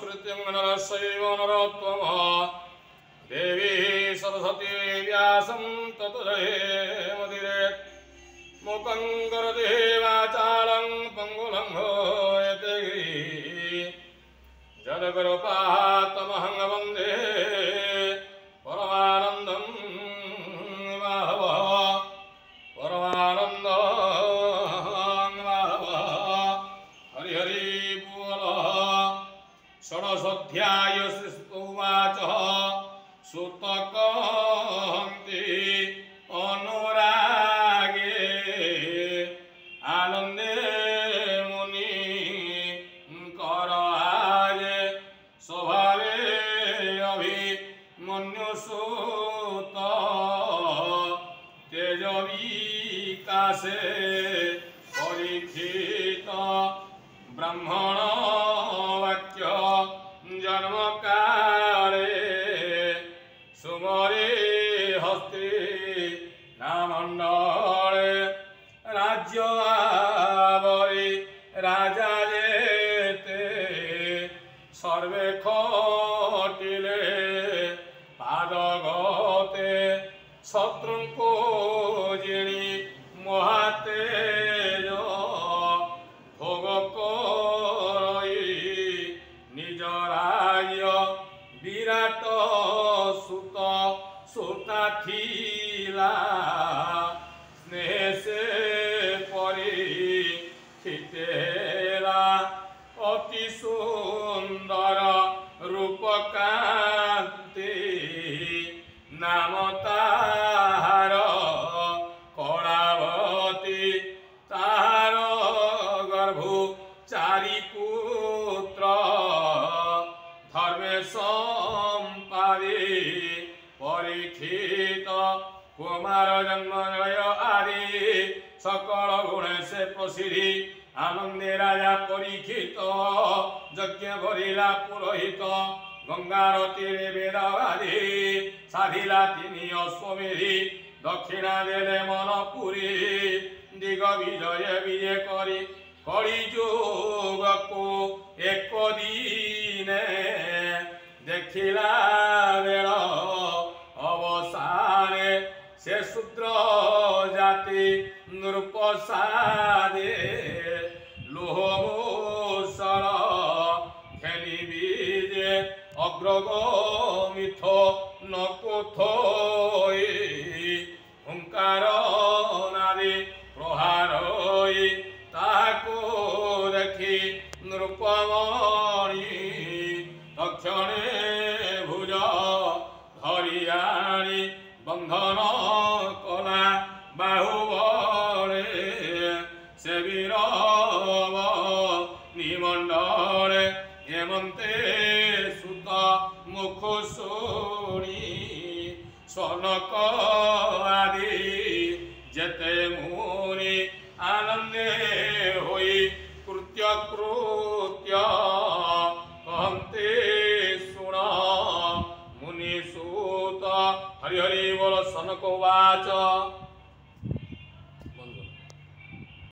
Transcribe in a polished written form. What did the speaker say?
नमस्कृत्यं नरस्यैव नरोत्तमः देवी सरस्वती व्यासं ततो जयमुदीरयेत् मूकं करोति वाचालं पङ्गुलङ्घयते जडगुरुपातमहं वन्दे परमानन्दं परमानन्दं हरि हरि बोल षोडशोऽध्याय उवाच सुतकन्ति अनुरागे आनन्दे मुनि कराये स्वभावे अभिमन्युसुत तेज विकासे परीक्षित ब्राह्मण वाक्य जन्म काले सुमरे हस्ते नामंडले राज्य आवरे राजा जेते सर्वे खटिले पादगते शत्रुको जिणी महातेज भोग करई निज राज्य विराट सुत सुता थिला स्नेह से परीक्षितेला अति सुंदर रूप कांति नाम ताहार कलावती ताहार गर्भु चारि पुत्र धर्मे संपादे परीक्षित कुमार जन्मजय आदि सकल गुणे से प्रसिद्धि आनंदे राजा परीक्षित यज्ञ भरिला पुरोहित गंगार तीरे वेद आदि साधिला तिनि अश्वमेधि दक्षिणा देले मन पुरी दिग विजय विजय करी कली जुग को एक दिने देखिला बेल अवसाने से शूद्र जाति नृपसादे लोहमूषण खेली बीजे अग्रगमिथ नकुथोई हुंकार नारी प्रहारोई ताको देखी नृपमणि तक्षणे भुज धरियाणी बंधन कला बाहुबले से वीरव निमंडले हेमंते सुत मुख शुणी सनक आदि जेते मुनि आनंदे